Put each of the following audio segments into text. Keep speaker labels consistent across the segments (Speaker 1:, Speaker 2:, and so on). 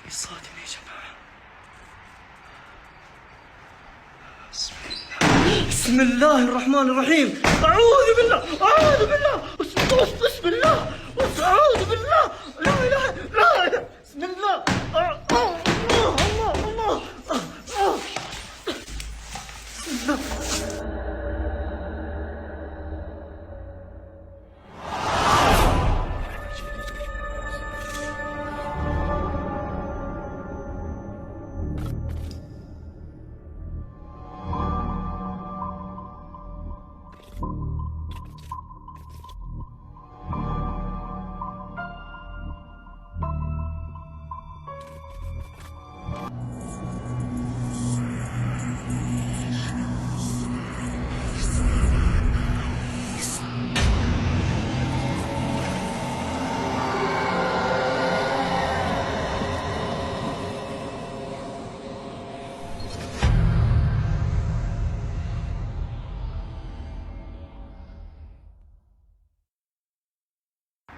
Speaker 1: صادم يا جماعة. بسم الله الرحمن الرحيم. أعوذ بالله بسم الله أعوذ بالله لا إله بسم الله الله بسم الله.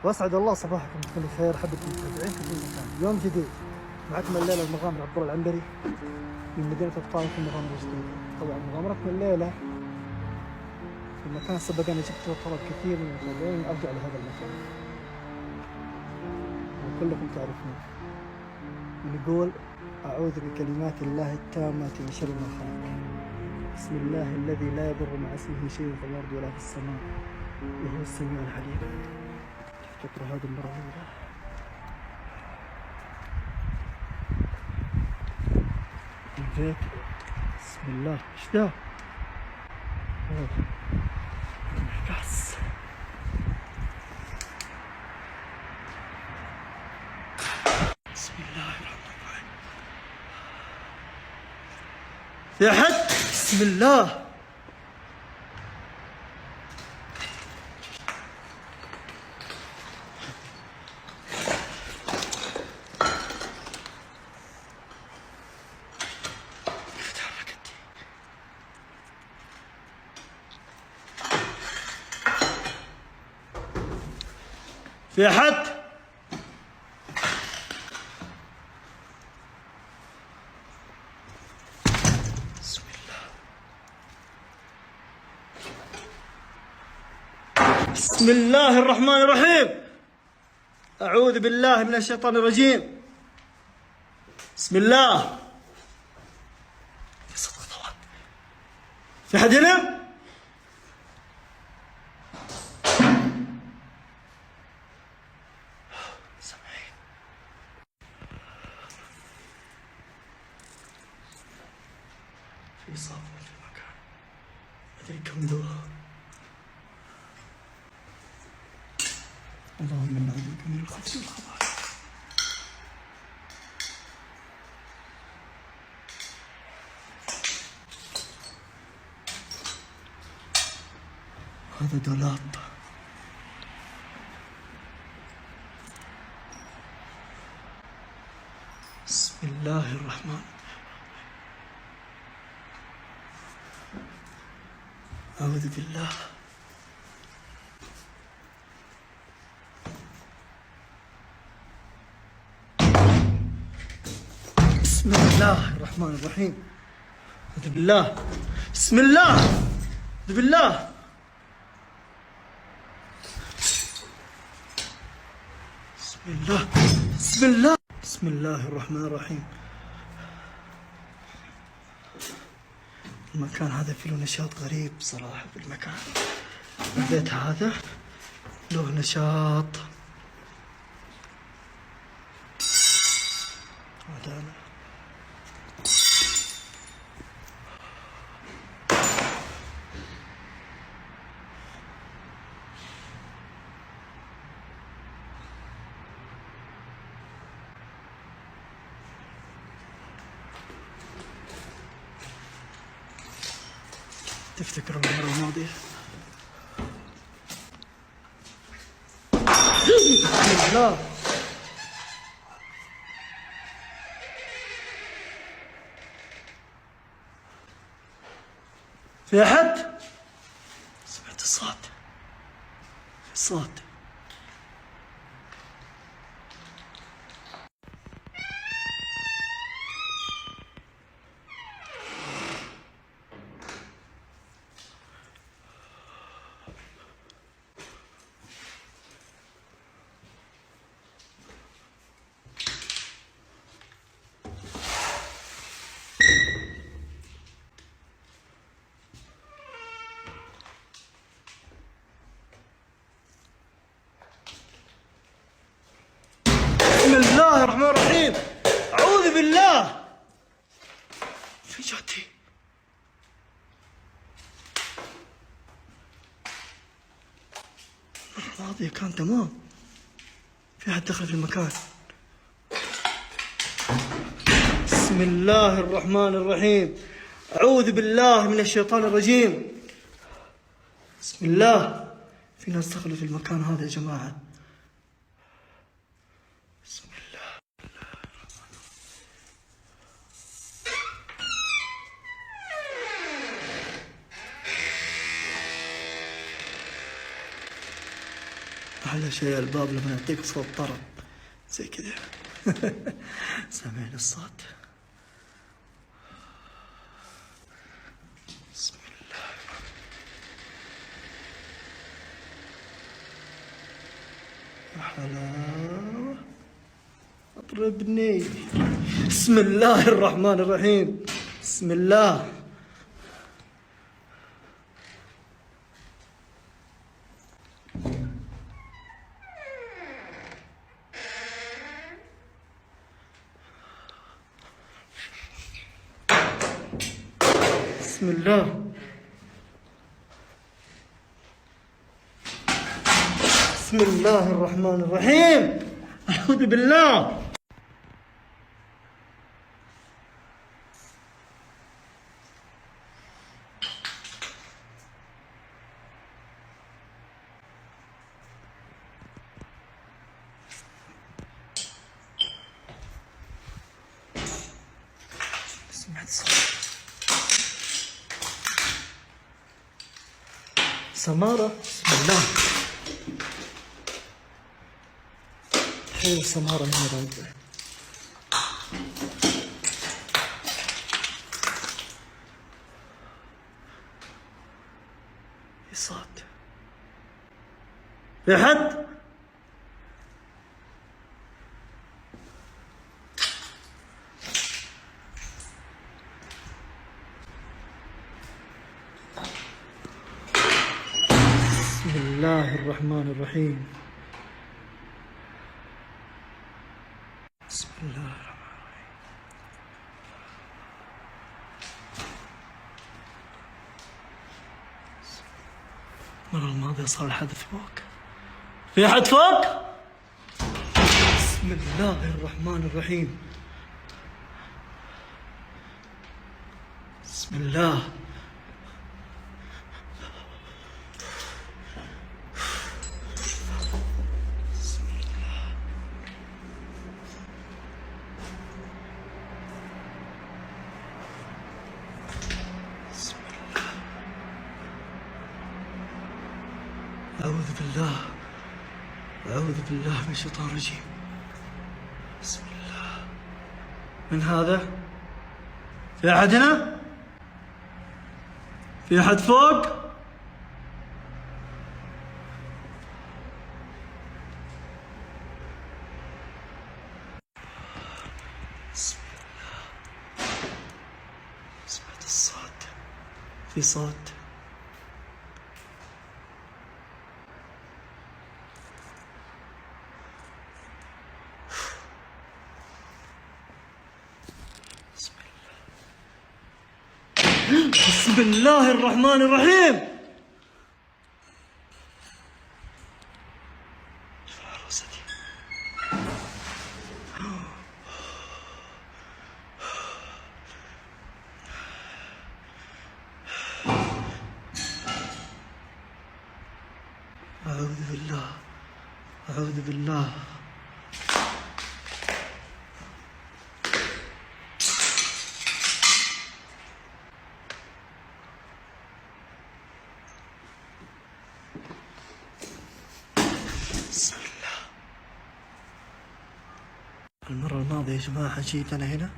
Speaker 2: واسعد الله صباحكم بكل خير احبتي المتابعين في كل مكان. يوم جديد معكم الليله المغامر عبد الله العنبري من مدينه الطائف في المغامره الجديده. طبعا مغامرتنا الليله في مكان سبق انا جبت طلب كثير من المتابعين ارجع لهذا المكان وكلكم تعرفون. نقول اعوذ بكلمات الله التامه من شر ما خلق. بسم الله الذي لا يضر مع اسمه شيء في الارض ولا في السماء وهو السميع العليم. فكرة هذه المرة الأولى. البيت بسم الله. ايش ذا؟ كاس. بسم الله الرحمن الرحيم. يا حد بسم الله. في أحد؟ بسم الله. بسم الله الرحمن الرحيم. أعوذ بالله من الشيطان الرجيم. بسم الله. في صوت خطوات. في أحد هنا؟ في صافون في المكان ما أدري كم ذو. اللهم نعوذ بك من الخبث والخبائث. هذا دولاب. بسم الله الرحمن. أعوذ بالله. بسم الله الرحمن الرحيم. أعوذ بالله. بسم الله. أعوذ بالله. بسم الله. بسم الله. بسم الله الرحمن الرحيم. المكان هذا فيه نشاط غريب صراحة. في المكان البيت هذا له نشاط. عدالة. تفتكروا المرة الماضية؟ بسم الله. في أحد؟ سمعت الصوت. في صوت.
Speaker 1: فاضية كان تمام. في أحد دخل في المكان. بسم الله الرحمن الرحيم. أعوذ بالله من الشيطان الرجيم. بسم الله. في ناس دخلوا في المكان هذا يا جماعة. بسم الله. أحلى شيء الباب لما يعطيك صوت طرب زي كذا. سامعين الصوت؟ بسم الله. يا حلاوة اضربني. بسم الله الرحمن الرحيم. بسم الله. بسم الله. بسم الله الرحمن الرحيم. أعوذ بالله. سمعت صوت سمارة. بسم الله. حلو سمارة هنا راجع. في صوت. في حد؟ بسم الله الرحمن الرحيم. بسم الله الرحمن الرحيم. المرة الماضية صار حدث فوق. في أحد فوق؟ بسم الله الرحمن الرحيم. بسم الله. أعوذ بالله. أعوذ بالله من الشيطان الرجيم. بسم الله. من هذا؟ في أحد هنا؟ في أحد فوق؟ بسم الله. سمعت الصوت. في صوت. بسم الله الرحمن الرحيم. أعوذ بالله. أعوذ بالله. بسم الله. المرة الماضية يا جماعة جيت أنا هنا،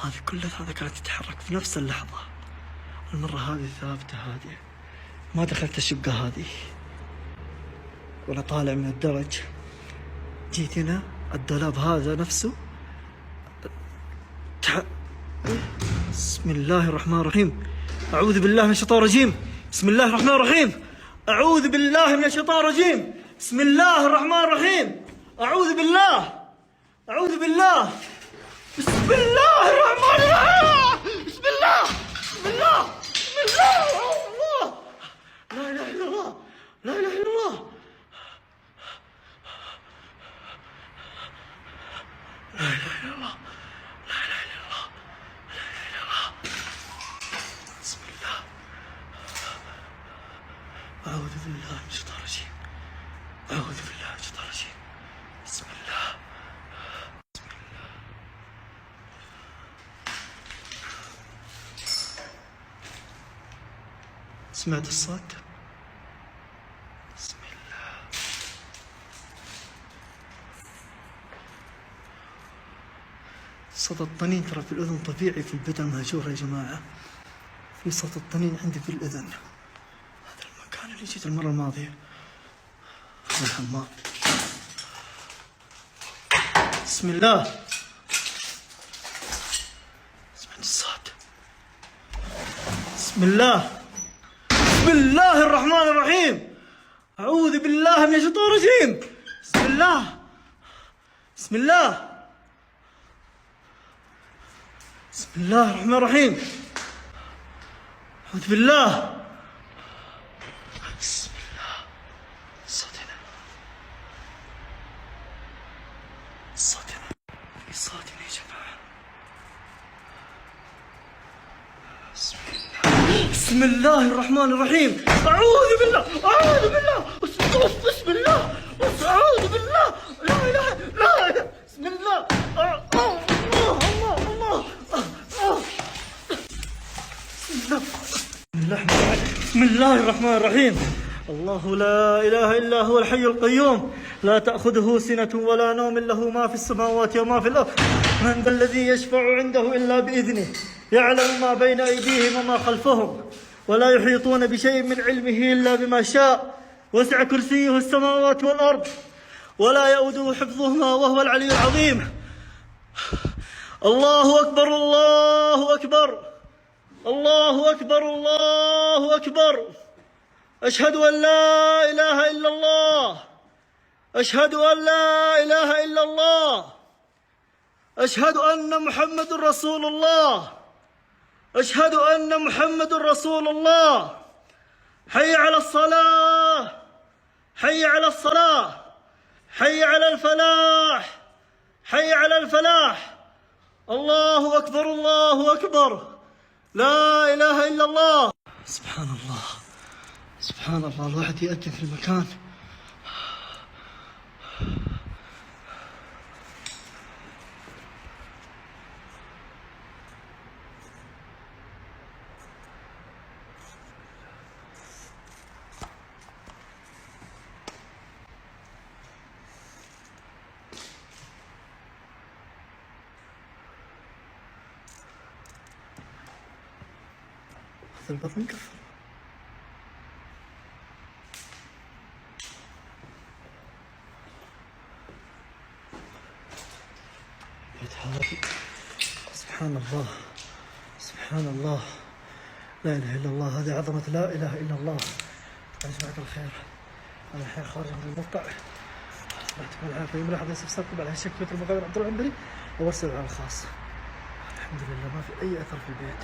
Speaker 1: هذه كلها هذا كانت تتحرك في نفس اللحظة. المرة هذه ثابتة هادية، ما دخلت الشقة هذه وأنا طالع من الدرج. جيت هنا الدولاب هذا نفسه بسم الله الرحمن الرحيم. أعوذ بالله من الشيطان الرجيم. بسم الله الرحمن الرحيم. أعوذ بالله من الشيطان الرجيم. بسم الله الرحمن الرحيم. أعوذ بالله. أعوذ بالله. بسم الله الرحمن الرحيم. بسم الله. بسم الله. بسم الله. الله. لا إله إلا الله. لا إله إلا الله. بالله من الشيطان الرجيم. أعوذ بالله من الشيطان الرجيم. بسم الله. سمعت الصوت؟ بسم الله. صوت الطنين ترى في الأذن طبيعي، في البدن مهجور يا جماعة. في صوت الطنين عندي في الأذن. هذا المكان اللي جيت المرة الماضية، هذا الحمام. بسم الله. سمعت الصوت. بسم الله. بسم الله الرحمن الرحيم. أعوذ بالله من الشيطان الرجيم. بسم الله. بسم الله. بسم الله الرحمن الرحيم. أعوذ بالله. بسم الله. الصوت هنا. الصوت هنا. في صوت هنا يا جماعة. بسم الله. بسم الله الرحمن الرحيم. أعوذ بالله. أعوذ بالله. بسم الله. أعوذ بالله. لا إله لا إله. بسم الله. الله الله الله. بسم الله الرحمن الرحيم. الله لا إله إلا هو الحي القيوم، لا تأخذه سنة ولا نوم، له ما في السماوات وما في الأرض. من ذا الذي يشفع عنده إلا بإذنه، يعلم ما بين أيديهم وما خلفهم، ولا يحيطون بشيء من علمه إلا بما شاء، وسع كرسيه السماوات والأرض، ولا يؤوده حفظهما وهو العلي العظيم. الله أكبر. الله أكبر. الله أكبر. الله أكبر. أشهد أن لا إله إلا الله. أشهد أن لا إله إلا الله. أشهد أن محمد رسول الله. أشهد أن محمد رسول الله. حي على الصلاة. حي على الصلاة. حي على الفلاح. حي على الفلاح. الله أكبر. الله أكبر. لا إله إلا الله. سبحان الله. سبحان الله. الواحد يأذن في المكان. البطن كفر. يتحرك. سبحان الله. سبحان الله. لا إله إلا الله. هذه عظمة لا إله إلا الله. يا جماعة الخير، أنا الحين خارج من الموقع، يعطيكم العافية. يوم الأحد يستفسركم على هالشكل مثل المقابر عبد الله العنبري، وارسلوا على الخاص. الحمد لله ما في أي أثر في البيت.